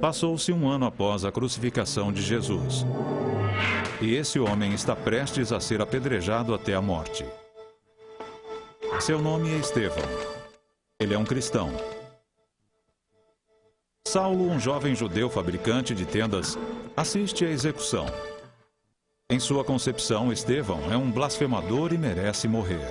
Passou-se um ano após a crucificação de Jesus. E esse homem está prestes a ser apedrejado até a morte. Seu nome é Estevão. Ele é um cristão. Saulo, um jovem judeu fabricante de tendas, assiste à execução. Em sua concepção, Estevão é um blasfemador e merece morrer.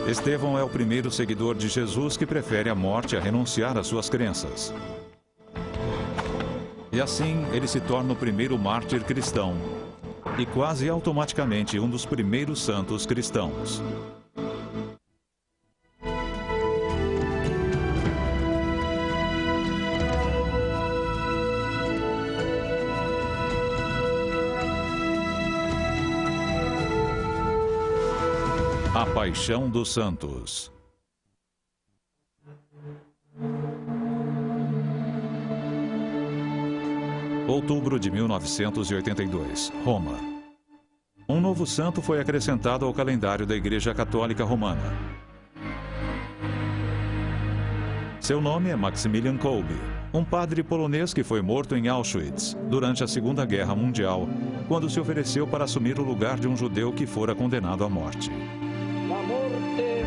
Estevão é o primeiro seguidor de Jesus que prefere a morte a renunciar às suas crenças. E assim, ele se torna o primeiro mártir cristão e quase automaticamente um dos primeiros santos cristãos. A Paixão dos Santos. Outubro de 1982, Roma. Um novo santo foi acrescentado ao calendário da Igreja Católica Romana. Seu nome é Maximilian Kolbe, um padre polonês que foi morto em Auschwitz durante a Segunda Guerra Mundial, quando se ofereceu para assumir o lugar de um judeu que fora condenado à morte. La morte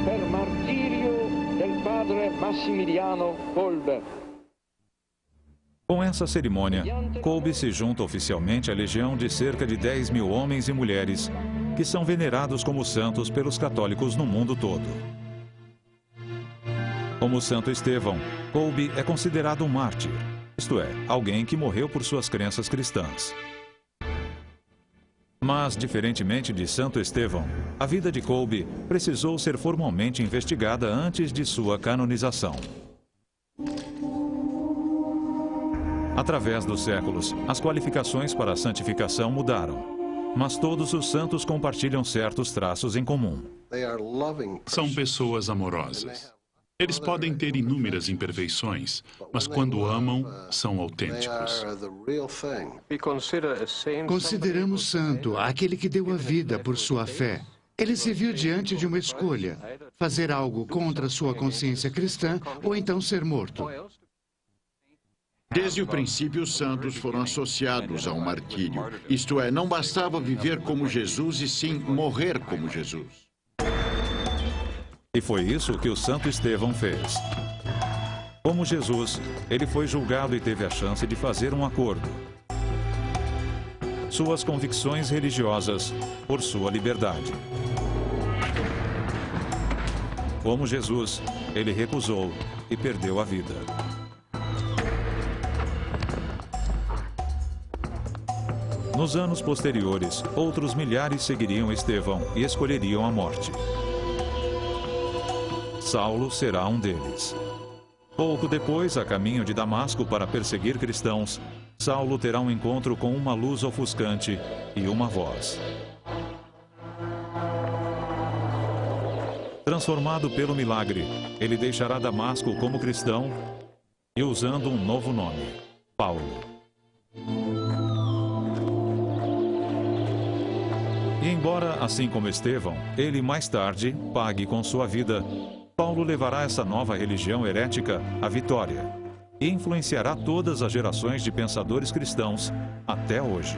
per martirio del padre Massimiliano Kolbe. Com essa cerimônia, Kolbe se junta oficialmente à legião de cerca de 10 mil homens e mulheres que são venerados como santos pelos católicos no mundo todo. Como Santo Estevão, Kolbe é considerado um mártir, isto é, alguém que morreu por suas crenças cristãs. Mas, diferentemente de Santo Estevão, a vida de Kolbe precisou ser formalmente investigada antes de sua canonização. Através dos séculos, as qualificações para a santificação mudaram, mas todos os santos compartilham certos traços em comum. São pessoas amorosas. Eles podem ter inúmeras imperfeições, mas quando amam, são autênticos. Consideramos santo aquele que deu a vida por sua fé. Ele se viu diante de uma escolha: fazer algo contra sua consciência cristã ou então ser morto. Desde o princípio, os santos foram associados ao martírio. Isto é, não bastava viver como Jesus e sim morrer como Jesus. E foi isso que o Santo Estevão fez. Como Jesus, ele foi julgado e teve a chance de fazer um acordo. Suas convicções religiosas por sua liberdade. Como Jesus, ele recusou e perdeu a vida. Nos anos posteriores, outros milhares seguiriam Estevão e escolheriam a morte. Saulo será um deles. Pouco depois, a caminho de Damasco para perseguir cristãos, Saulo terá um encontro com uma luz ofuscante e uma voz. Transformado pelo milagre, ele deixará Damasco como cristão e usando um novo nome, Paulo. E embora, assim como Estevão, ele mais tarde pague com sua vida, Paulo levará essa nova religião herética à vitória e influenciará todas as gerações de pensadores cristãos até hoje.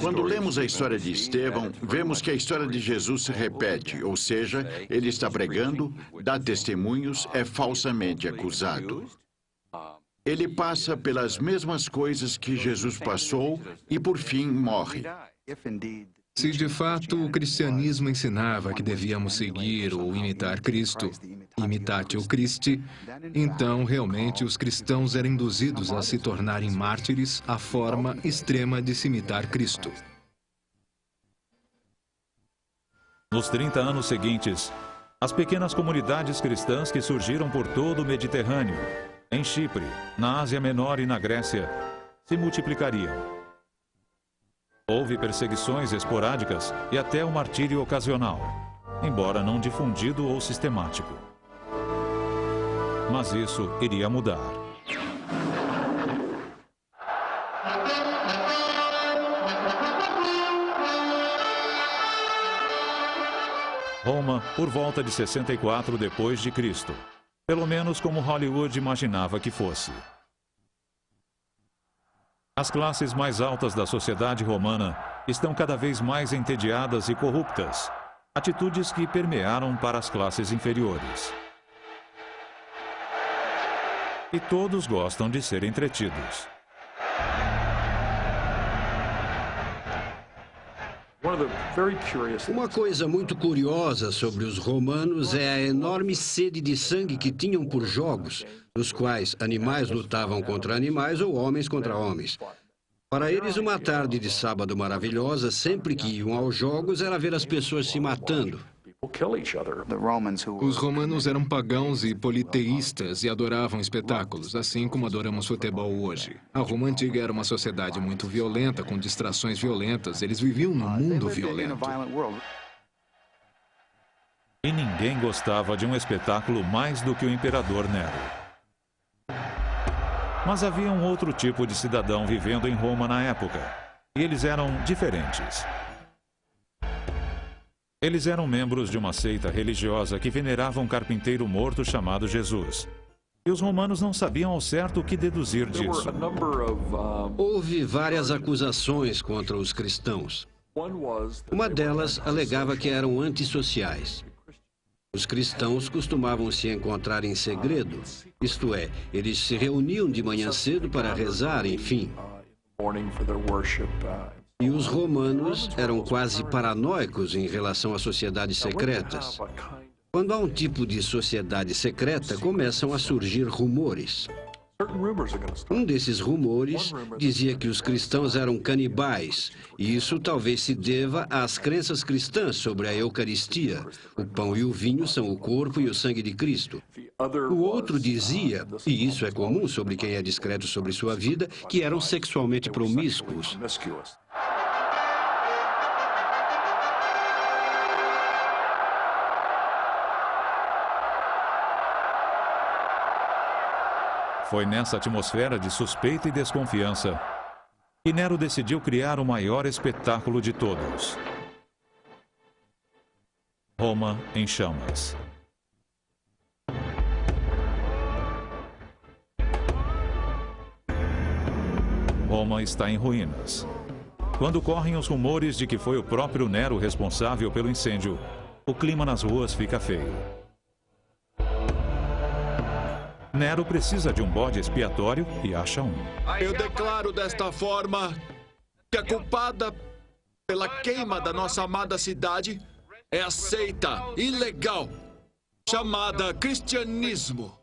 Quando lemos a história de Estevão, vemos que a história de Jesus se repete, ou seja, ele está pregando, dá testemunhos, é falsamente acusado. Ele passa pelas mesmas coisas que Jesus passou e, por fim, morre. Se de fato o cristianismo ensinava que devíamos seguir ou imitar Cristo, imitatio Christi, então realmente os cristãos eram induzidos a se tornarem mártires à forma extrema de se imitar Cristo. Nos 30 anos seguintes, as pequenas comunidades cristãs que surgiram por todo o Mediterrâneo, em Chipre, na Ásia Menor e na Grécia, se multiplicariam. Houve perseguições esporádicas e até o martírio ocasional, embora não difundido ou sistemático. Mas isso iria mudar. Roma, por volta de 64 depois de Cristo. Pelo menos como Hollywood imaginava que fosse. As classes mais altas da sociedade romana estão cada vez mais entediadas e corruptas, atitudes que permearam para as classes inferiores. E todos gostam de ser entretidos. Uma coisa muito curiosa sobre os romanos é a enorme sede de sangue que tinham por jogos, nos quais animais lutavam contra animais ou homens contra homens. Para eles, uma tarde de sábado maravilhosa, sempre que iam aos jogos, era ver as pessoas se matando. Os romanos eram pagãos e politeístas e adoravam espetáculos, assim como adoramos futebol hoje. A Roma Antiga era uma sociedade muito violenta, com distrações violentas. Eles viviam num mundo violento. E ninguém gostava de um espetáculo mais do que o imperador Nero. Mas havia um outro tipo de cidadão vivendo em Roma na época, e eles eram diferentes. Eles eram membros de uma seita religiosa que venerava um carpinteiro morto chamado Jesus. E os romanos não sabiam ao certo o que deduzir disso. Houve várias acusações contra os cristãos. Uma delas alegava que eram antissociais. Os cristãos costumavam se encontrar em segredo, isto é, eles se reuniam de manhã cedo para rezar, enfim. E os romanos eram quase paranoicos em relação às sociedades secretas. Quando há um tipo de sociedade secreta, começam a surgir rumores. Um desses rumores dizia que os cristãos eram canibais, e isso talvez se deva às crenças cristãs sobre a Eucaristia. O pão e o vinho são o corpo e o sangue de Cristo. O outro dizia, e isso é comum sobre quem é discreto sobre sua vida, que eram sexualmente promíscuos. Foi nessa atmosfera de suspeita e desconfiança que Nero decidiu criar o maior espetáculo de todos. Roma em chamas. Roma está em ruínas. Quando correm os rumores de que foi o próprio Nero responsável pelo incêndio, o clima nas ruas fica feio. Nero precisa de um bode expiatório e acha um. Eu declaro desta forma que a culpada pela queima da nossa amada cidade é a seita ilegal chamada cristianismo.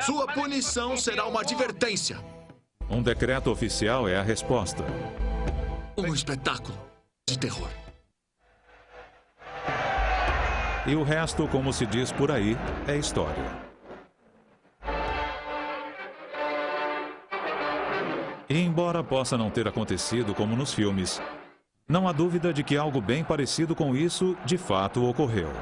Sua punição será uma advertência. Um decreto oficial é a resposta. Um espetáculo de terror. E o resto, como se diz por aí, é história. E embora possa não ter acontecido como nos filmes, não há dúvida de que algo bem parecido com isso de fato ocorreu.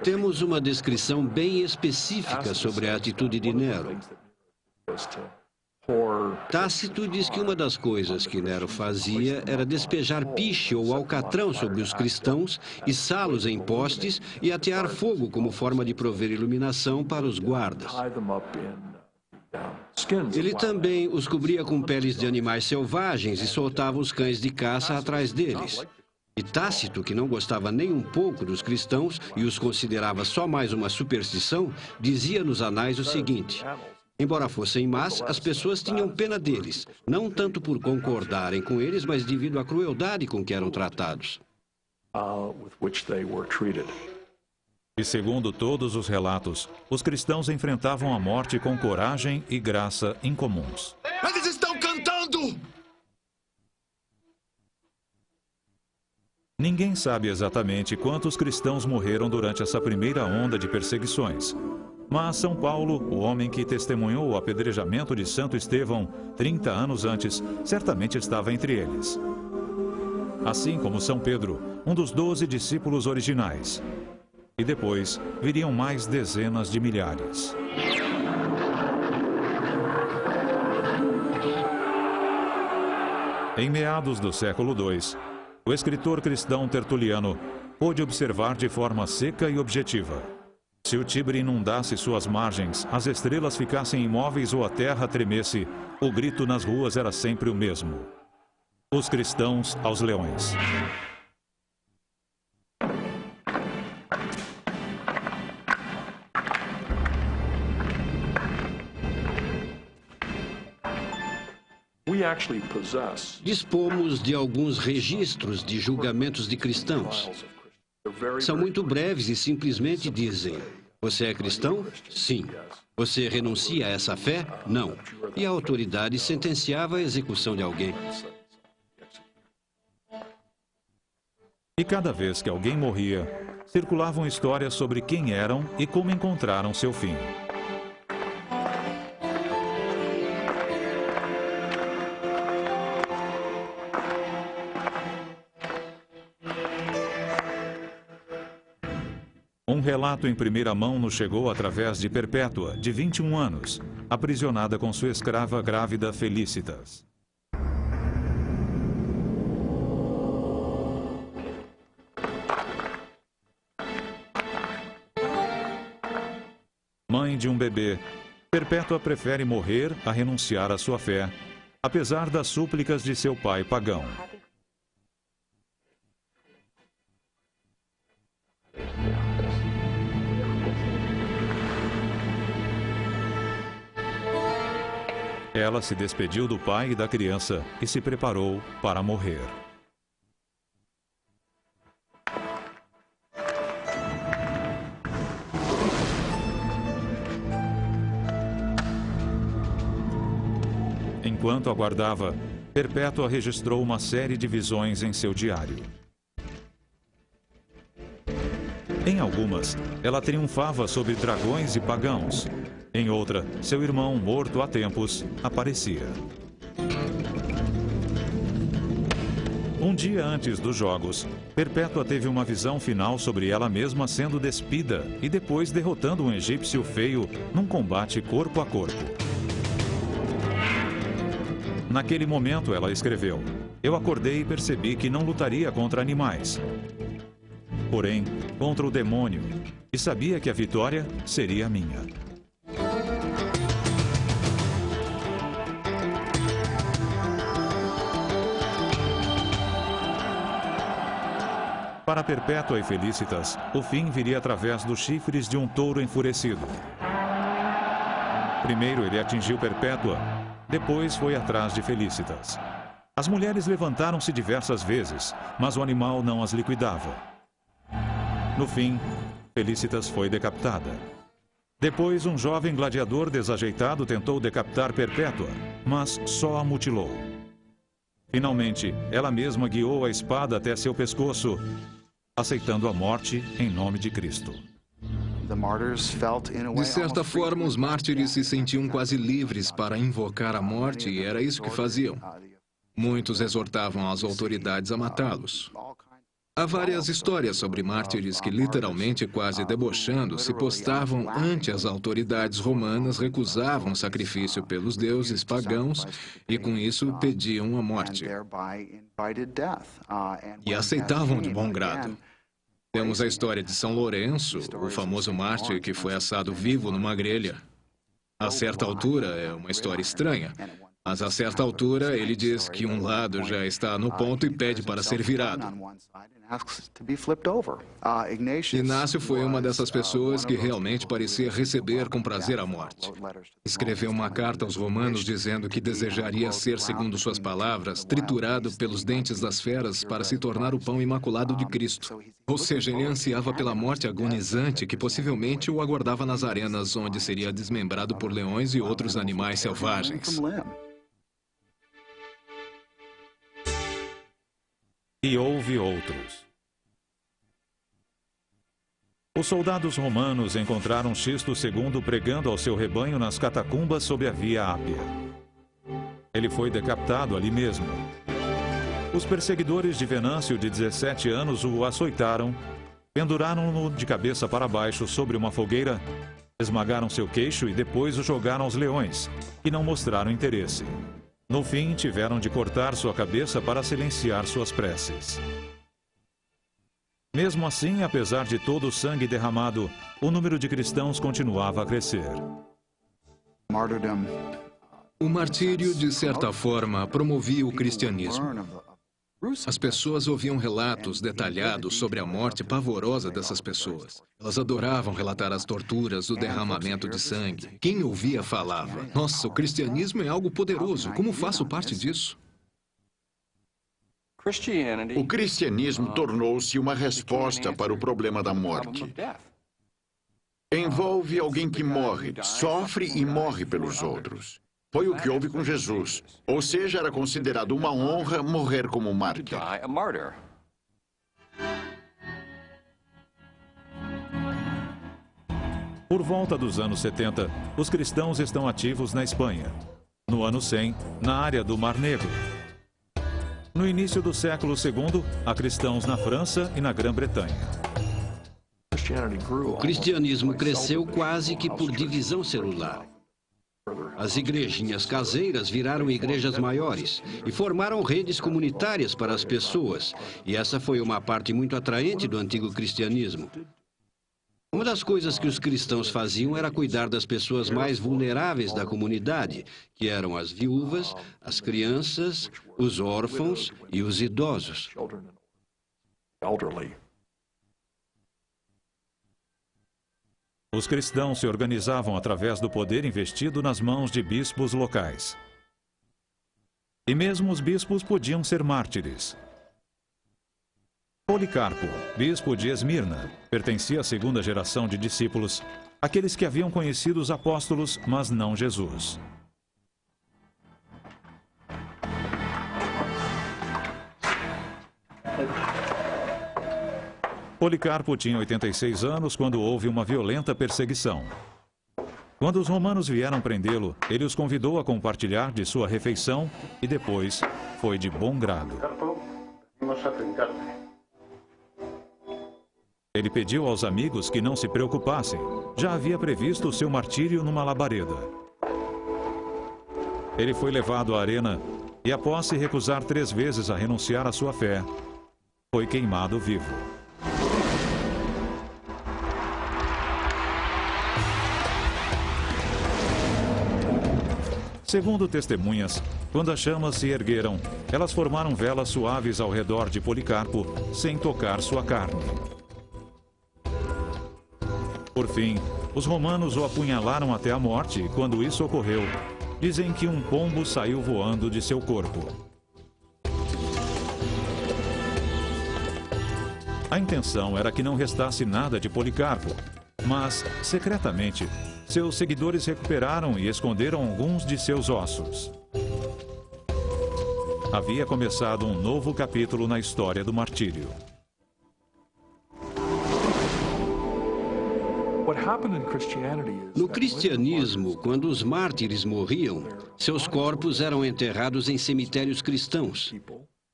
Temos uma descrição bem específica sobre a atitude de Nero. Tácito diz que uma das coisas que Nero fazia era despejar piche ou alcatrão sobre os cristãos, içá-los em postes e atear fogo como forma de prover iluminação para os guardas. Ele também os cobria com peles de animais selvagens e soltava os cães de caça atrás deles. E Tácito, que não gostava nem um pouco dos cristãos e os considerava só mais uma superstição, dizia nos anais o seguinte: embora fossem más, as pessoas tinham pena deles, não tanto por concordarem com eles, mas devido à crueldade com que eram tratados. E segundo todos os relatos, os cristãos enfrentavam a morte com coragem e graça incomuns. Eles estão cantando! Ninguém sabe exatamente quantos cristãos morreram durante essa primeira onda de perseguições, Mas São Paulo, o homem que testemunhou o apedrejamento de Santo Estevão 30 anos antes, certamente estava entre eles. Assim como São Pedro, um dos 12 discípulos originais. E depois viriam mais dezenas de milhares. Em meados do século II, o escritor cristão Tertuliano pôde observar de forma seca e objetiva: se o Tibre inundasse suas margens, as estrelas ficassem imóveis ou a terra tremesse, o grito nas ruas era sempre o mesmo: os cristãos aos leões. Dispomos de alguns registros de julgamentos de cristãos. São muito breves e simplesmente dizem: você é cristão? Sim. Você renuncia a essa fé? Não. E a autoridade sentenciava a execução de alguém. E cada vez que alguém morria, circulavam histórias sobre quem eram e como encontraram seu fim. Um relato em primeira mão nos chegou através de Perpétua, de 21 anos, aprisionada com sua escrava grávida Felícitas. Mãe de um bebê, Perpétua prefere morrer a renunciar à sua fé, apesar das súplicas de seu pai pagão. Ela se despediu do pai e da criança e se preparou para morrer. Enquanto aguardava, Perpétua registrou uma série de visões em seu diário. Em algumas, ela triunfava sobre dragões e pagãos. Em outra, seu irmão, morto há tempos, aparecia. Um dia antes dos jogos, Perpétua teve uma visão final sobre ela mesma sendo despida e depois derrotando um egípcio feio num combate corpo a corpo. Naquele momento, ela escreveu: eu acordei e percebi que não lutaria contra animais, porém contra o demônio, e sabia que a vitória seria minha. Para Perpétua e Felícitas, o fim viria através dos chifres de um touro enfurecido. Primeiro ele atingiu Perpétua, depois foi atrás de Felícitas. As mulheres levantaram-se diversas vezes, mas o animal não as liquidava. No fim, Felícitas foi decapitada. Depois, um jovem gladiador desajeitado tentou decapitar Perpétua, mas só a mutilou. Finalmente, ela mesma guiou a espada até seu pescoço, aceitando a morte em nome de Cristo. De certa forma, os mártires se sentiam quase livres para invocar a morte e era isso que faziam. Muitos exortavam as autoridades a matá-los. Há várias histórias sobre mártires que, literalmente quase debochando, se postavam ante as autoridades romanas, recusavam o sacrifício pelos deuses pagãos e, com isso, pediam a morte. E aceitavam de bom grado. Temos a história de São Lourenço, o famoso mártir que foi assado vivo numa grelha. A certa altura, é uma história estranha, mas a certa altura ele diz que um lado já está no ponto e pede para ser virado. Inácio foi uma dessas pessoas que realmente parecia receber com prazer a morte. Escreveu uma carta aos romanos dizendo que desejaria ser, segundo suas palavras, triturado pelos dentes das feras para se tornar o pão imaculado de Cristo. Ou seja, ele ansiava pela morte agonizante que possivelmente o aguardava nas arenas, onde seria desmembrado por leões e outros animais selvagens. E houve outros. Os soldados romanos encontraram Xisto II pregando ao seu rebanho nas catacumbas sob a Via Ápia. Ele foi decapitado ali mesmo. Os perseguidores de Venâncio, de 17 anos, o açoitaram, penduraram-no de cabeça para baixo sobre uma fogueira, esmagaram seu queixo e depois o jogaram aos leões, que não mostraram interesse. No fim, tiveram de cortar sua cabeça para silenciar suas preces. Mesmo assim, apesar de todo o sangue derramado, o número de cristãos continuava a crescer. O martírio, de certa forma, promovia o cristianismo. As pessoas ouviam relatos detalhados sobre a morte pavorosa dessas pessoas. Elas adoravam relatar as torturas, o derramamento de sangue. Quem ouvia falava: nossa, o cristianismo é algo poderoso, como faço parte disso? O cristianismo tornou-se uma resposta para o problema da morte. Envolve alguém que morre, sofre e morre pelos outros. Foi o que houve com Jesus. Ou seja, era considerado uma honra morrer como mártir. Por volta dos anos 70, os cristãos estão ativos na Espanha. No ano 100, na área do Mar Negro. No início do século II, há cristãos na França e na Grã-Bretanha. O cristianismo cresceu quase que por divisão celular. As igrejinhas caseiras viraram igrejas maiores e formaram redes comunitárias para as pessoas. E essa foi uma parte muito atraente do antigo cristianismo. Uma das coisas que os cristãos faziam era cuidar das pessoas mais vulneráveis da comunidade, que eram as viúvas, as crianças, os órfãos e os idosos. Os cristãos se organizavam através do poder investido nas mãos de bispos locais. E mesmo os bispos podiam ser mártires. Policarpo, bispo de Esmirna, pertencia à segunda geração de discípulos, aqueles que haviam conhecido os apóstolos, mas não Jesus. Policarpo tinha 86 anos quando houve uma violenta perseguição. Quando os romanos vieram prendê-lo, ele os convidou a compartilhar de sua refeição e depois foi de bom grado. Ele pediu aos amigos que não se preocupassem. Já havia previsto o seu martírio numa labareda. Ele foi levado à arena e, após se recusar 3 vezes a renunciar à sua fé, foi queimado vivo. Segundo testemunhas, quando as chamas se ergueram, elas formaram velas suaves ao redor de Policarpo, sem tocar sua carne. Por fim, os romanos o apunhalaram até a morte e, quando isso ocorreu, dizem que um pombo saiu voando de seu corpo. A intenção era que não restasse nada de Policarpo, mas, secretamente, seus seguidores recuperaram e esconderam alguns de seus ossos. Havia começado um novo capítulo na história do martírio. No cristianismo, quando os mártires morriam, seus corpos eram enterrados em cemitérios cristãos.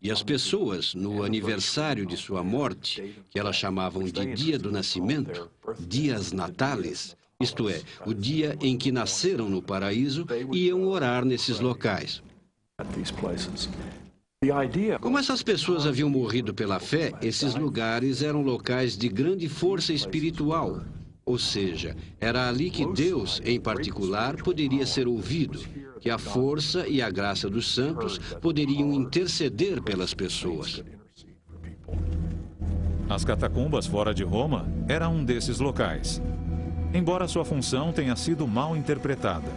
E as pessoas, no aniversário de sua morte, que elas chamavam de dia do nascimento, dias natales, isto é, o dia em que nasceram no paraíso, iam orar nesses locais. Como essas pessoas haviam morrido pela fé, esses lugares eram locais de grande força espiritual. Ou seja, era ali que Deus, em particular, poderia ser ouvido, que a força e a graça dos santos poderiam interceder pelas pessoas. As catacumbas fora de Roma eram um desses locais, embora sua função tenha sido mal interpretada.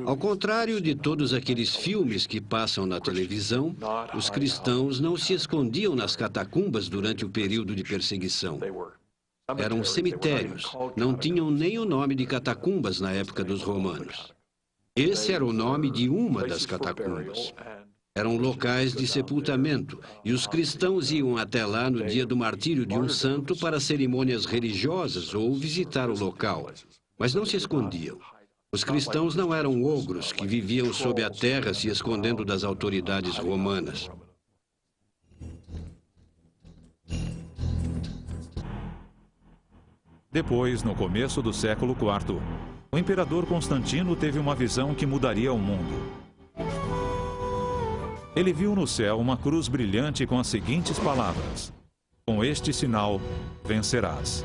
Ao contrário de todos aqueles filmes que passam na televisão, os cristãos não se escondiam nas catacumbas durante o período de perseguição. Eram cemitérios, não tinham nem o nome de catacumbas na época dos romanos. Esse era o nome de uma das catacumbas. Eram locais de sepultamento, e os cristãos iam até lá no dia do martírio de um santo para cerimônias religiosas ou visitar o local, mas não se escondiam. Os cristãos não eram ogros que viviam sob a terra se escondendo das autoridades romanas. Depois, no começo do século IV, o imperador Constantino teve uma visão que mudaria o mundo. Ele viu no céu uma cruz brilhante com as seguintes palavras: "Com este sinal, vencerás."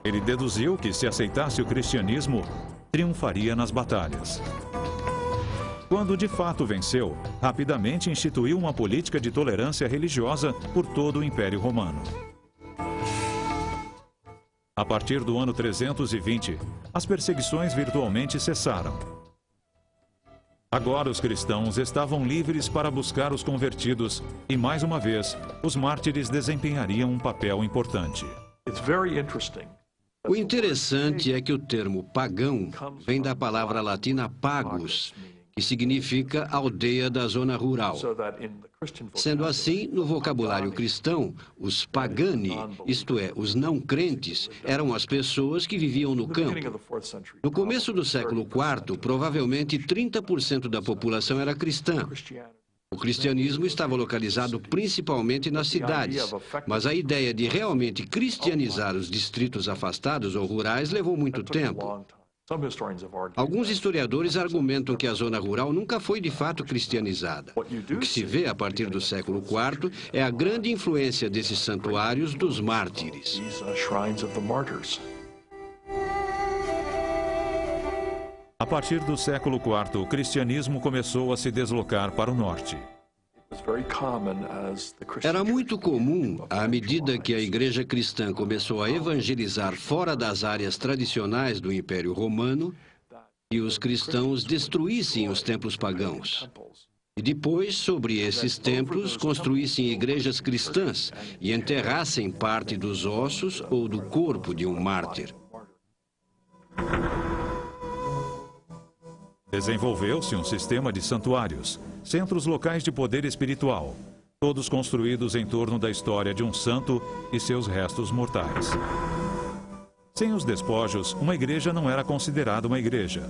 Ele deduziu que, se aceitasse o cristianismo, triunfaria nas batalhas. Quando de fato venceu, rapidamente instituiu uma política de tolerância religiosa por todo o Império Romano. A partir do ano 320, as perseguições virtualmente cessaram. Agora os cristãos estavam livres para buscar os convertidos e, mais uma vez, os mártires desempenhariam um papel importante. O interessante é que o termo pagão vem da palavra latina pagus, que significa aldeia da zona rural. Sendo assim, no vocabulário cristão, os pagani, isto é, os não crentes, eram as pessoas que viviam no campo. No começo do século IV, provavelmente 30% da população era cristã. O cristianismo estava localizado principalmente nas cidades, mas a ideia de realmente cristianizar os distritos afastados ou rurais levou muito tempo. Alguns historiadores argumentam que a zona rural nunca foi de fato cristianizada. O que se vê a partir do século IV é a grande influência desses santuários dos mártires. A partir do século IV, o cristianismo começou a se deslocar para o norte. Era muito comum, à medida que a igreja cristã começou a evangelizar fora das áreas tradicionais do Império Romano, que os cristãos destruíssem os templos pagãos. E depois, sobre esses templos, construíssem igrejas cristãs e enterrassem parte dos ossos ou do corpo de um mártir. Desenvolveu-se um sistema de santuários, centros locais de poder espiritual, todos construídos em torno da história de um santo e seus restos mortais. Sem os despojos, uma igreja não era considerada uma igreja.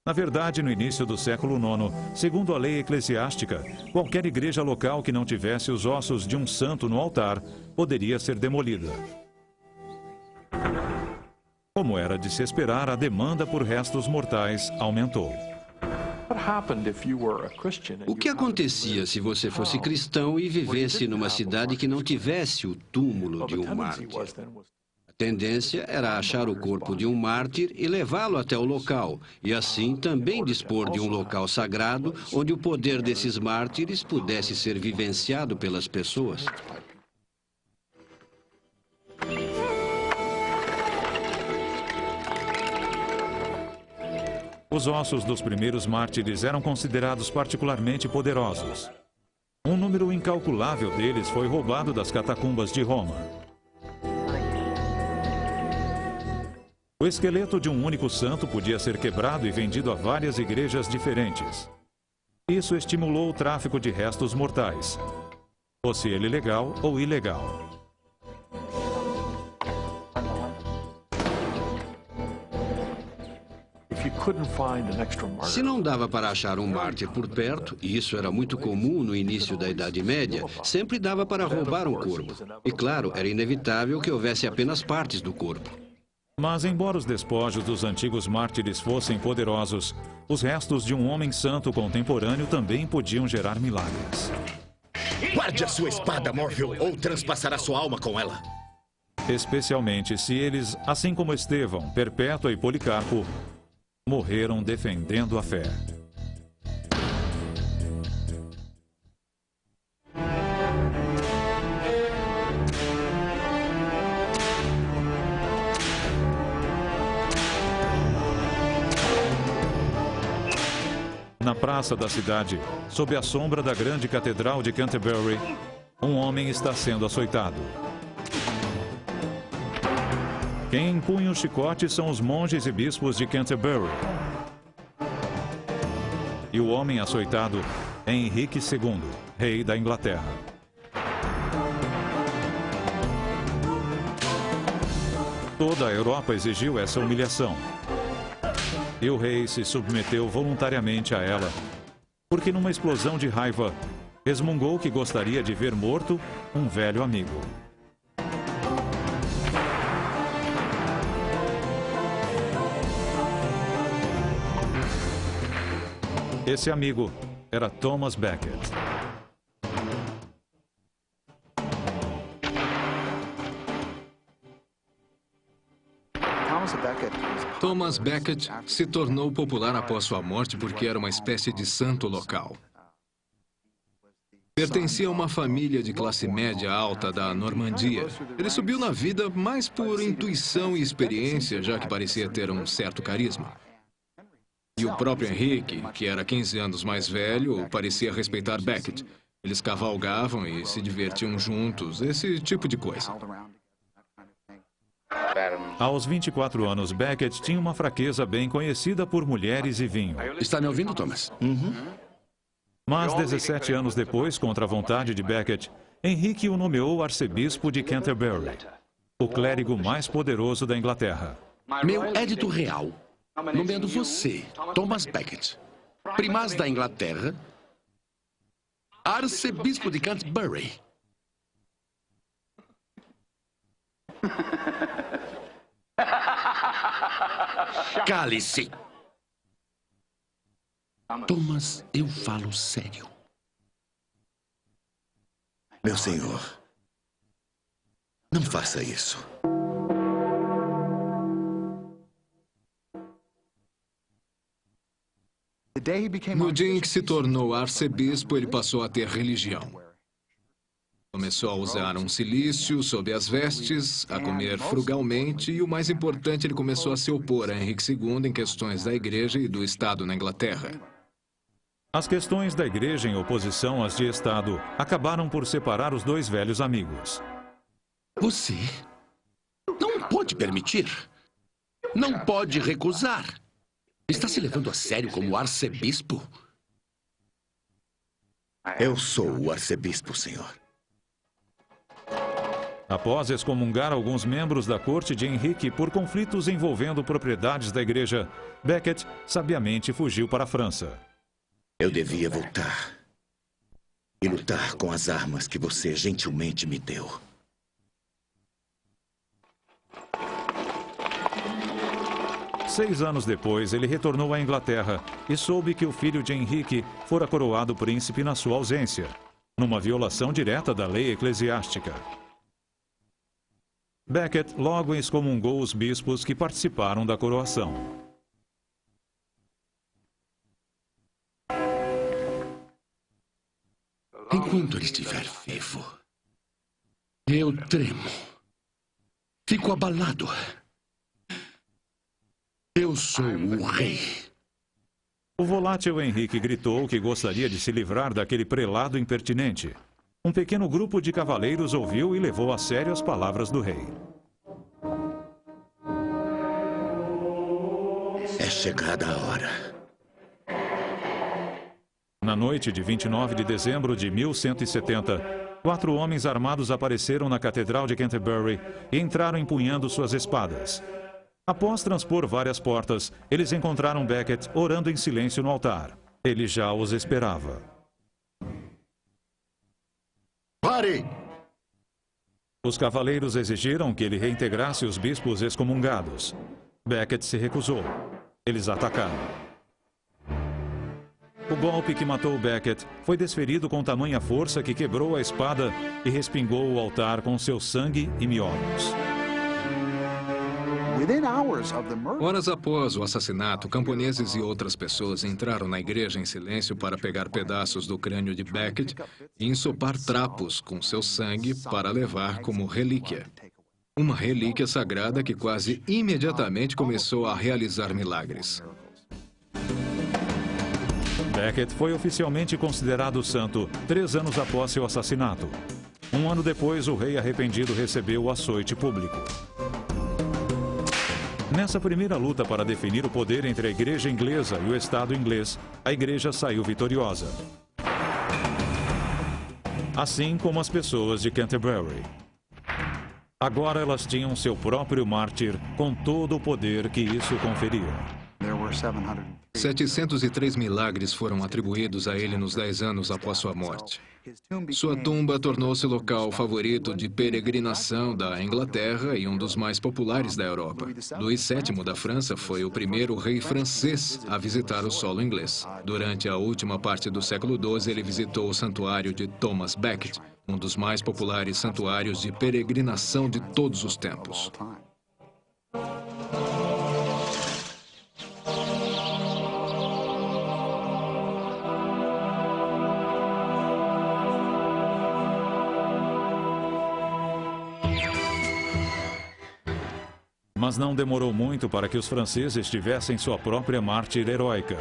Na verdade, no início do século IX, segundo a lei eclesiástica, qualquer igreja local que não tivesse os ossos de um santo no altar poderia ser demolida. Como era de se esperar, a demanda por restos mortais aumentou. O que acontecia se você fosse cristão e vivesse numa cidade que não tivesse o túmulo de um mártir? A tendência era achar o corpo de um mártir e levá-lo até o local, e assim também dispor de um local sagrado onde o poder desses mártires pudesse ser vivenciado pelas pessoas. Os ossos dos primeiros mártires eram considerados particularmente poderosos. Um número incalculável deles foi roubado das catacumbas de Roma. O esqueleto de um único santo podia ser quebrado e vendido a várias igrejas diferentes. Isso estimulou o tráfico de restos mortais, fosse ele legal ou ilegal. Se não dava para achar um mártir por perto, e isso era muito comum no início da Idade Média, sempre dava para roubar um corpo. E claro, era inevitável que houvesse apenas partes do corpo. Mas, embora os despojos dos antigos mártires fossem poderosos, os restos de um homem santo contemporâneo também podiam gerar milagres. Guarde a sua espada, Morville, ou transpassará sua alma com ela. Especialmente se eles, assim como Estevão, Perpétua e Policarpo, morreram defendendo a fé. Na praça da cidade, sob a sombra da grande catedral de Canterbury, um homem está sendo açoitado. Quem empunha o chicote são os monges e bispos de Canterbury. E o homem açoitado é Henrique II, rei da Inglaterra. Toda a Europa exigiu essa humilhação. E o rei se submeteu voluntariamente a ela, porque numa explosão de raiva, resmungou que gostaria de ver morto um velho amigo. Esse amigo era Thomas Becket. Thomas Becket se tornou popular após sua morte porque era uma espécie de santo local. Pertencia a uma família de classe média alta da Normandia. Ele subiu na vida mais por intuição e experiência, já que parecia ter um certo carisma. E o próprio Henrique, que era 15 anos mais velho, parecia respeitar Becket. Eles cavalgavam e se divertiam juntos, esse tipo de coisa. Aos 24 anos, Becket tinha uma fraqueza bem conhecida por mulheres e vinho. Está me ouvindo, Thomas? Mas 17 anos depois, contra a vontade de Becket, Henrique o nomeou arcebispo de Canterbury, o clérigo mais poderoso da Inglaterra. Meu édito real, nomeando você, Thomas Becket, primaz da Inglaterra, arcebispo de Canterbury. Cale-se! Thomas, eu falo sério. Meu senhor, não faça isso. No dia em que se tornou arcebispo, ele passou a ter religião. Começou a usar um cilício sob as vestes, a comer frugalmente e, o mais importante, ele começou a se opor a Henrique II em questões da igreja e do Estado na Inglaterra. As questões da igreja em oposição às de Estado acabaram por separar os dois velhos amigos. Você não pode permitir. Não pode recusar. Está se levando a sério como arcebispo? Eu sou o arcebispo, senhor. Após excomungar alguns membros da corte de Henrique por conflitos envolvendo propriedades da igreja, Becket sabiamente fugiu para a França. Eu devia voltar e lutar com as armas que você gentilmente me deu. Seis anos depois, ele retornou à Inglaterra e soube que o filho de Henrique fora coroado príncipe na sua ausência, numa violação direta da lei eclesiástica. Becket logo excomungou os bispos que participaram da coroação. Enquanto ele estiver vivo, eu tremo. Fico abalado. Eu sou o rei. O volátil Henrique gritou que gostaria de se livrar daquele prelado impertinente. Um pequeno grupo de cavaleiros ouviu e levou a sério as palavras do rei. É chegada a hora. Na noite de 29 de dezembro de 1170, 4 homens armados apareceram na Catedral de Canterbury e entraram empunhando suas espadas. Após transpor várias portas, eles encontraram Becket orando em silêncio no altar. Ele já os esperava. Pare! Os cavaleiros exigiram que ele reintegrasse os bispos excomungados. Becket se recusou. Eles atacaram. O golpe que matou Becket foi desferido com tamanha força que quebrou a espada e respingou o altar com seu sangue e miolos. Horas após o assassinato, camponeses e outras pessoas entraram na igreja em silêncio para pegar pedaços do crânio de Becket e ensopar trapos com seu sangue para levar como relíquia. Uma relíquia sagrada que quase imediatamente começou a realizar milagres. Becket foi oficialmente considerado santo 3 anos após seu assassinato. 1 ano depois, o rei arrependido recebeu o açoite público. Nessa primeira luta para definir o poder entre a igreja inglesa e o Estado inglês, a igreja saiu vitoriosa. Assim como as pessoas de Canterbury. Agora elas tinham seu próprio mártir com todo o poder que isso conferia. 703 milagres foram atribuídos a ele nos 10 anos após sua morte. Sua tumba tornou-se o local favorito de peregrinação da Inglaterra e um dos mais populares da Europa. Luís VII da França foi o primeiro rei francês a visitar o solo inglês. Durante a última parte do século XII, ele visitou o santuário de Thomas Becket, um dos mais populares santuários de peregrinação de todos os tempos. Mas não demorou muito para que os franceses tivessem sua própria mártir heróica.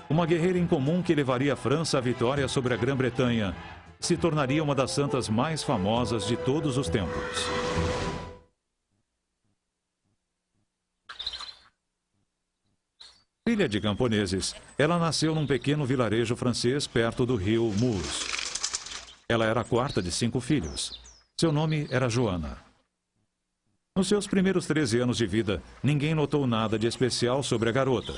Uma guerreira incomum que levaria a França à vitória sobre a Grã-Bretanha, se tornaria uma das santas mais famosas de todos os tempos. Filha de camponeses, ela nasceu num pequeno vilarejo francês perto do rio Meuse. Ela era a quarta de 5 filhos. Seu nome era Joana. Nos seus primeiros 13 anos de vida, ninguém notou nada de especial sobre a garota,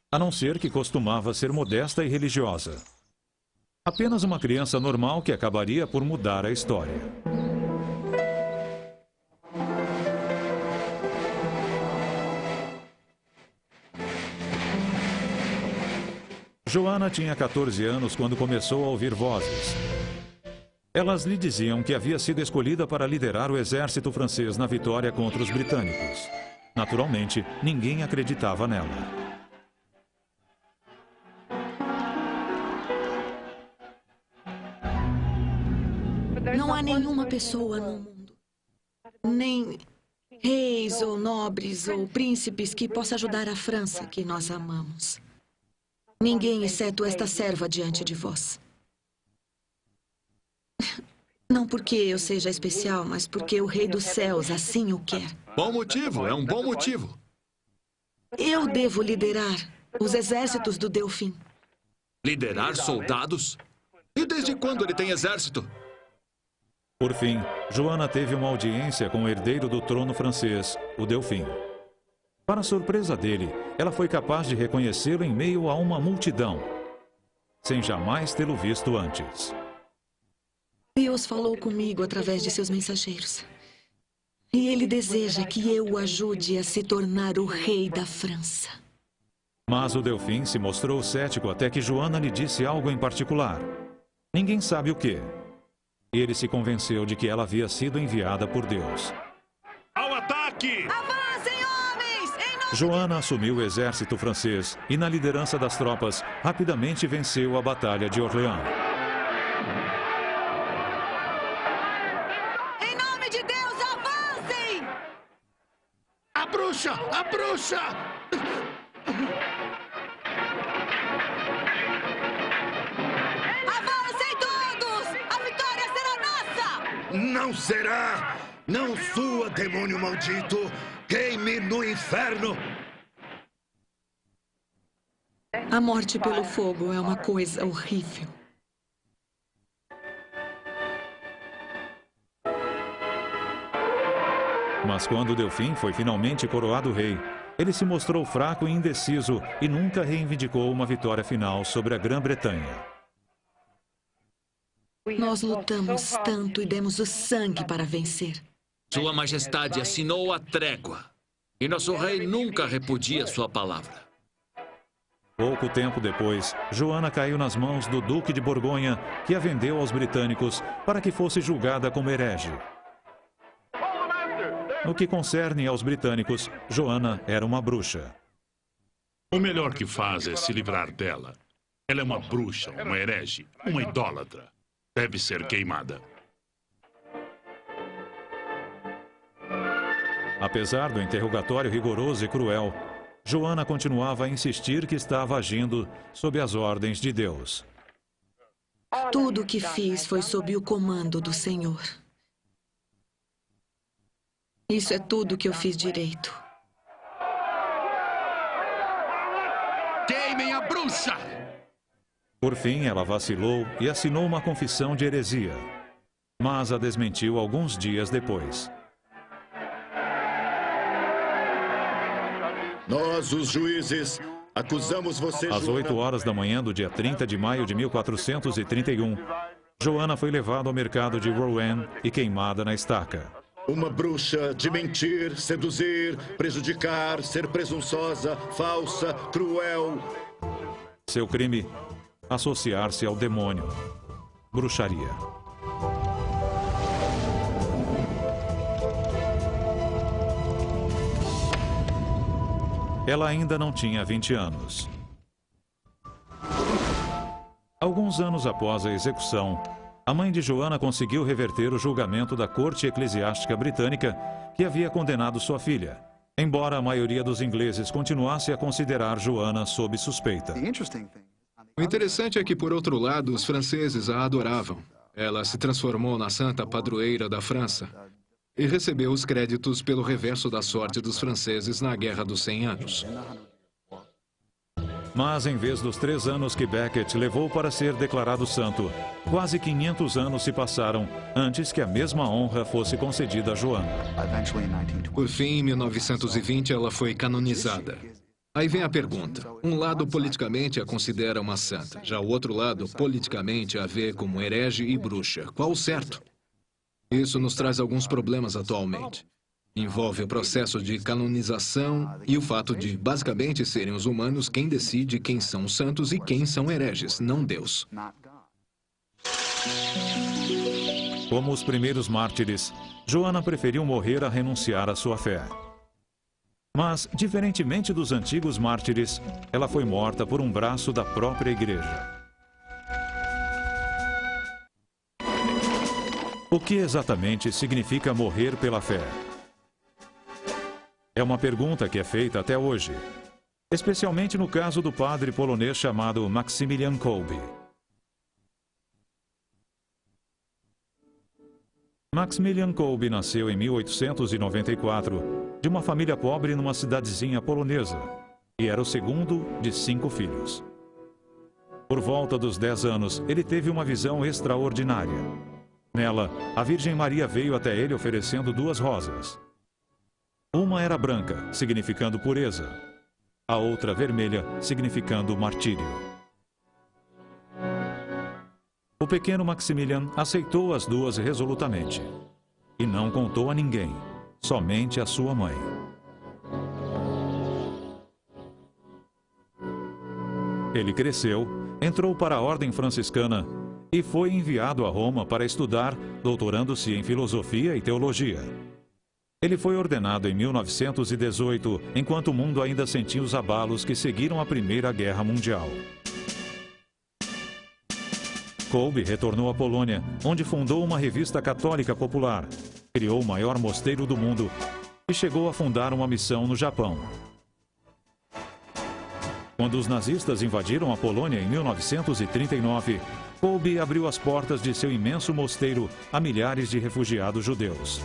a não ser que costumava ser modesta e religiosa. Apenas uma criança normal que acabaria por mudar a história. Joana tinha 14 anos quando começou a ouvir vozes. Elas lhe diziam que havia sido escolhida para liderar o exército francês na vitória contra os britânicos. Naturalmente, ninguém acreditava nela. Não há nenhuma pessoa no mundo, nem reis ou nobres ou príncipes que possa ajudar a França que nós amamos. Ninguém exceto esta serva diante de vós. Não porque eu seja especial, mas porque o Rei dos Céus assim o quer. Bom motivo, é um bom motivo. Eu devo liderar os exércitos do Delfim. Liderar soldados? E desde quando ele tem exército? Por fim, Joana teve uma audiência com o herdeiro do trono francês, o Delfim. Para surpresa dele, ela foi capaz de reconhecê-lo em meio a uma multidão, sem jamais tê-lo visto antes. Deus falou comigo através de seus mensageiros. E ele deseja que eu o ajude a se tornar o rei da França. Mas o Delfim se mostrou cético até que Joana lhe disse algo em particular. Ninguém sabe o quê. Ele se convenceu de que ela havia sido enviada por Deus. Ao ataque! Avancem, homens! Joana assumiu o exército francês e, na liderança das tropas, rapidamente venceu a Batalha de Orleans. Em nome de Deus, avancem! A bruxa! A bruxa! Avancem todos! A vitória será nossa! Não será! Não sua, demônio maldito! Queime no inferno! A morte pelo fogo é uma coisa horrível. Mas quando o Delfim foi finalmente coroado rei, ele se mostrou fraco e indeciso e nunca reivindicou uma vitória final sobre a Grã-Bretanha. Nós lutamos tanto e demos o sangue para vencer. Sua Majestade assinou a trégua. E nosso rei nunca repudia sua palavra. Pouco tempo depois, Joana caiu nas mãos do Duque de Borgonha, que a vendeu aos britânicos para que fosse julgada como herege. No que concerne aos britânicos, Joana era uma bruxa. O melhor que faz é se livrar dela. Ela é uma bruxa, uma herege, uma idólatra. Deve ser queimada. Apesar do interrogatório rigoroso e cruel, Joana continuava a insistir que estava agindo sob as ordens de Deus. Tudo o que fiz foi sob o comando do Senhor. Isso é tudo que eu fiz direito. Força! Por fim, ela vacilou e assinou uma confissão de heresia, mas a desmentiu alguns dias depois. Nós, os juízes, acusamos você, Às 8 horas da manhã do dia 30 de maio de 1431, Joana foi levada ao mercado de Rouen e queimada na estaca. Uma bruxa de mentir, seduzir, prejudicar, ser presunçosa, falsa, cruel. Seu crime: associar-se ao demônio. Bruxaria. Ela ainda não tinha 20 anos. Alguns anos após a execução, a mãe de Joana conseguiu reverter o julgamento da Corte Eclesiástica Britânica que havia condenado sua filha, embora a maioria dos ingleses continuasse a considerar Joana sob suspeita. O interessante é que, por outro lado, os franceses a adoravam. Ela se transformou na santa padroeira da França e recebeu os créditos pelo reverso da sorte dos franceses na Guerra dos 100 Anos. Mas, em vez dos 3 anos que Becket levou para ser declarado santo, quase 500 anos se passaram antes que a mesma honra fosse concedida a Joana. Por fim, em 1920, ela foi canonizada. Aí vem a pergunta. Um lado politicamente a considera uma santa, já o outro lado politicamente a vê como herege e bruxa. Qual o certo? Isso nos traz alguns problemas atualmente. Envolve o processo de canonização e o fato de, basicamente, serem os humanos quem decide quem são santos e quem são hereges, não Deus. Como os primeiros mártires, Joana preferiu morrer a renunciar à sua fé. Mas, diferentemente dos antigos mártires, ela foi morta por um braço da própria igreja. O que exatamente significa morrer pela fé? É uma pergunta que é feita até hoje, especialmente no caso do padre polonês chamado Maximilian Kolbe. Maximilian Kolbe nasceu em 1894 de uma família pobre numa cidadezinha polonesa e era o segundo de 5 filhos. Por volta dos 10 anos, ele teve uma visão extraordinária. Nela, a Virgem Maria veio até ele oferecendo 2 rosas. Uma era branca, significando pureza. A outra vermelha, significando martírio. O pequeno Maximilian aceitou as 2 resolutamente. E não contou a ninguém, somente a sua mãe. Ele cresceu, entrou para a ordem franciscana e foi enviado a Roma para estudar, doutorando-se em filosofia e teologia. Ele foi ordenado em 1918, enquanto o mundo ainda sentia os abalos que seguiram a Primeira Guerra Mundial. Kolbe retornou à Polônia, onde fundou uma revista católica popular, criou o maior mosteiro do mundo e chegou a fundar uma missão no Japão. Quando os nazistas invadiram a Polônia em 1939, Kolbe abriu as portas de seu imenso mosteiro a milhares de refugiados judeus.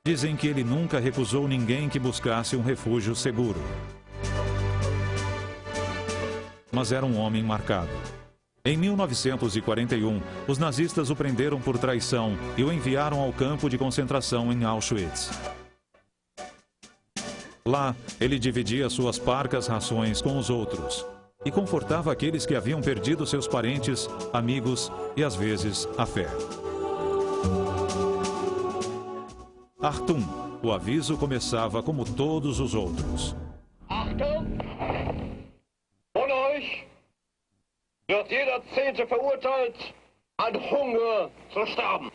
Dizem que ele nunca recusou ninguém que buscasse um refúgio seguro. Mas era um homem marcado. Em 1941, os nazistas o prenderam por traição e o enviaram ao campo de concentração em Auschwitz. Lá, ele dividia suas parcas rações com os outros e confortava aqueles que haviam perdido seus parentes, amigos e, às vezes, a fé. Achtung! O aviso começava como todos os outros. Achtung! Von euch wird jeder Zehnte verurteilt, an Hunger zu sterben.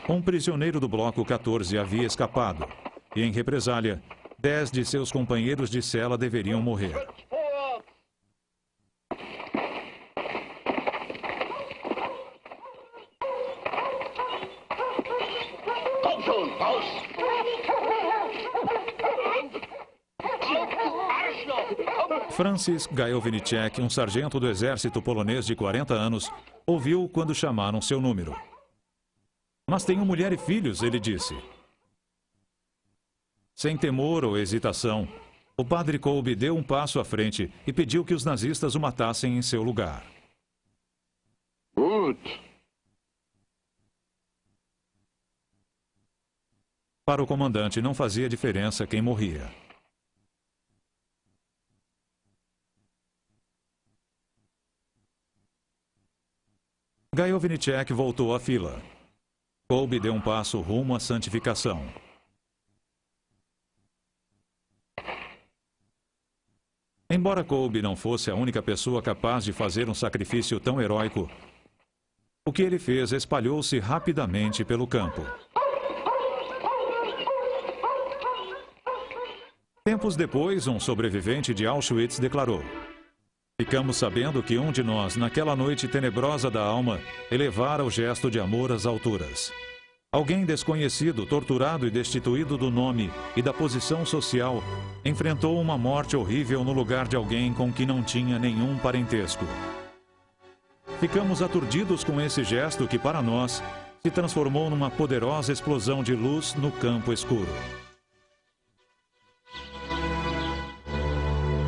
Um prisioneiro do bloco 14 havia escapado e, em represália, 10 de seus companheiros de cela deveriam morrer. Francis Gajowniczek, um sargento do exército polonês de 40 anos, ouviu quando chamaram seu número. Mas tenho mulher e filhos, ele disse. Sem temor ou hesitação, o padre Kolbe deu um passo à frente e pediu que os nazistas o matassem em seu lugar. Para o comandante não fazia diferença quem morria. Gajowniczek voltou à fila. Kolbe deu um passo rumo à santificação. Embora Kolbe não fosse a única pessoa capaz de fazer um sacrifício tão heróico, o que ele fez espalhou-se rapidamente pelo campo. Tempos depois, um sobrevivente de Auschwitz declarou: "Ficamos sabendo que um de nós, naquela noite tenebrosa da alma, elevara o gesto de amor às alturas. Alguém desconhecido, torturado e destituído do nome e da posição social, enfrentou uma morte horrível no lugar de alguém com que não tinha nenhum parentesco. Ficamos aturdidos com esse gesto que, para nós, se transformou numa poderosa explosão de luz no campo escuro."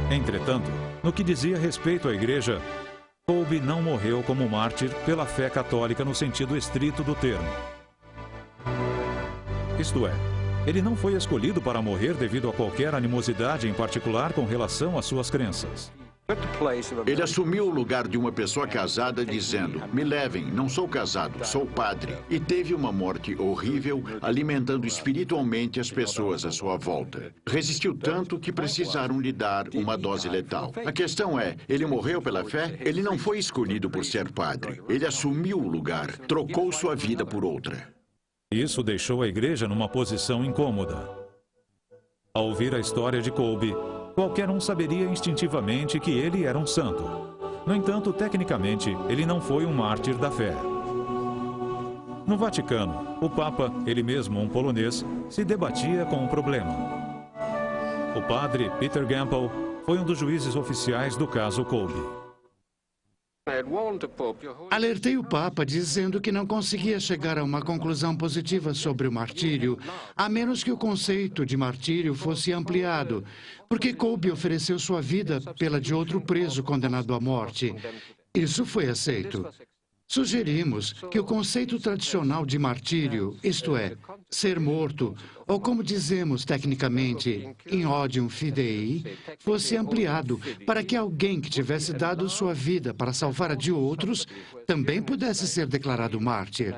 Entretanto, no que dizia respeito à igreja, Kolbe não morreu como mártir pela fé católica no sentido estrito do termo. Isto é, ele não foi escolhido para morrer devido a qualquer animosidade em particular com relação às suas crenças. Ele assumiu o lugar de uma pessoa casada dizendo: "Me levem, não sou casado, sou padre." E teve uma morte horrível, alimentando espiritualmente as pessoas à sua volta. Resistiu tanto que precisaram lhe dar uma dose letal. A questão é, ele morreu pela fé? Ele não foi escolhido por ser padre. Ele assumiu o lugar, trocou sua vida por outra. Isso deixou a igreja numa posição incômoda. Ao ouvir a história de Kolbe, qualquer um saberia instintivamente que ele era um santo. No entanto, tecnicamente, ele não foi um mártir da fé. No Vaticano, o Papa, ele mesmo um polonês, se debatia com o problema. O padre Peter Gampel foi um dos juízes oficiais do caso Kolbe. Alertei o Papa dizendo que não conseguia chegar a uma conclusão positiva sobre o martírio, a menos que o conceito de martírio fosse ampliado, porque Kolbe ofereceu sua vida pela de outro preso condenado à morte. Isso foi aceito. Sugerimos que o conceito tradicional de martírio, isto é, ser morto, ou como dizemos tecnicamente, in odium fidei, fosse ampliado para que alguém que tivesse dado sua vida para salvar a de outros também pudesse ser declarado mártir.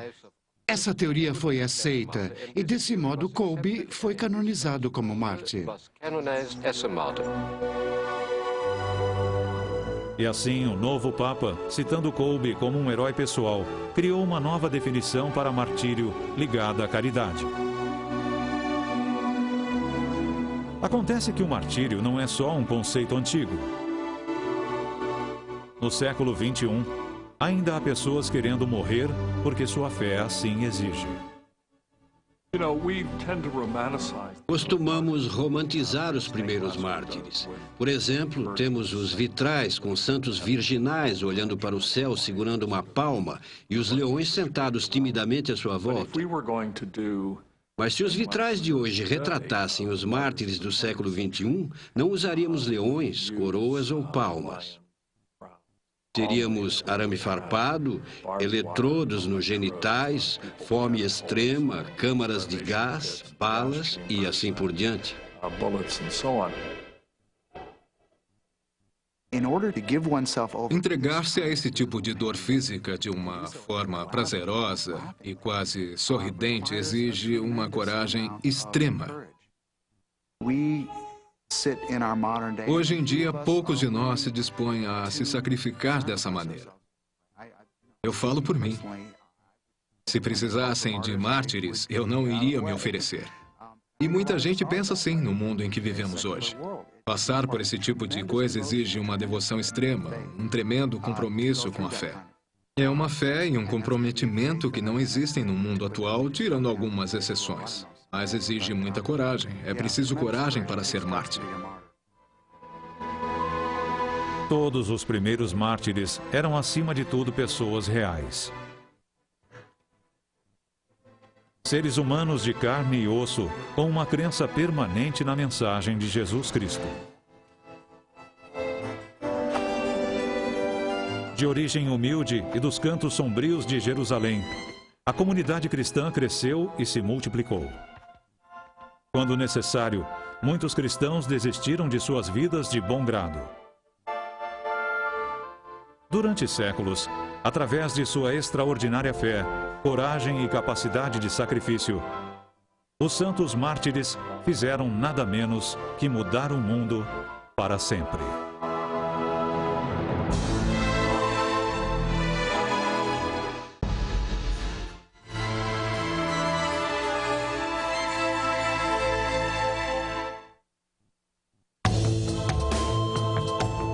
Essa teoria foi aceita e, desse modo, Kolbe foi canonizado como mártir. E assim, o novo Papa, citando Kolbe como um herói pessoal, criou uma nova definição para martírio ligada à caridade. Acontece que o martírio não é só um conceito antigo. No século XXI, ainda há pessoas querendo morrer porque sua fé assim exige. Costumamos romantizar os primeiros mártires. Por exemplo, temos os vitrais com santos virginais olhando para o céu segurando uma palma e os leões sentados timidamente à sua volta. Mas se os vitrais de hoje retratassem os mártires do século XXI, não usaríamos leões, coroas ou palmas. Teríamos arame farpado, eletrodos nos genitais, fome extrema, câmaras de gás, balas e assim por diante. Entregar-se a esse tipo de dor física de uma forma prazerosa e quase sorridente exige uma coragem extrema. Hoje em dia, poucos de nós se dispõem a se sacrificar dessa maneira. Eu falo por mim. Se precisassem de mártires, eu não iria me oferecer. E muita gente pensa assim no mundo em que vivemos hoje. Passar por esse tipo de coisa exige uma devoção extrema, um tremendo compromisso com a fé. É uma fé e um comprometimento que não existem no mundo atual, tirando algumas exceções. Mas exige muita coragem. É preciso coragem para ser mártir. Todos os primeiros mártires eram, acima de tudo, pessoas reais. Seres humanos de carne e osso, com uma crença permanente na mensagem de Jesus Cristo. De origem humilde e dos cantos sombrios de Jerusalém, a comunidade cristã cresceu e se multiplicou. Quando necessário, muitos cristãos desistiram de suas vidas de bom grado. Durante séculos, através de sua extraordinária fé, coragem e capacidade de sacrifício, os santos mártires fizeram nada menos que mudar o mundo para sempre.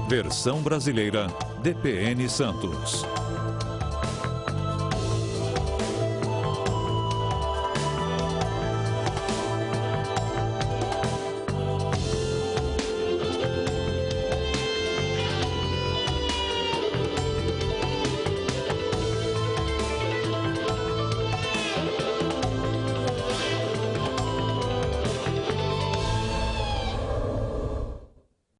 Versão brasileira, DPN Santos.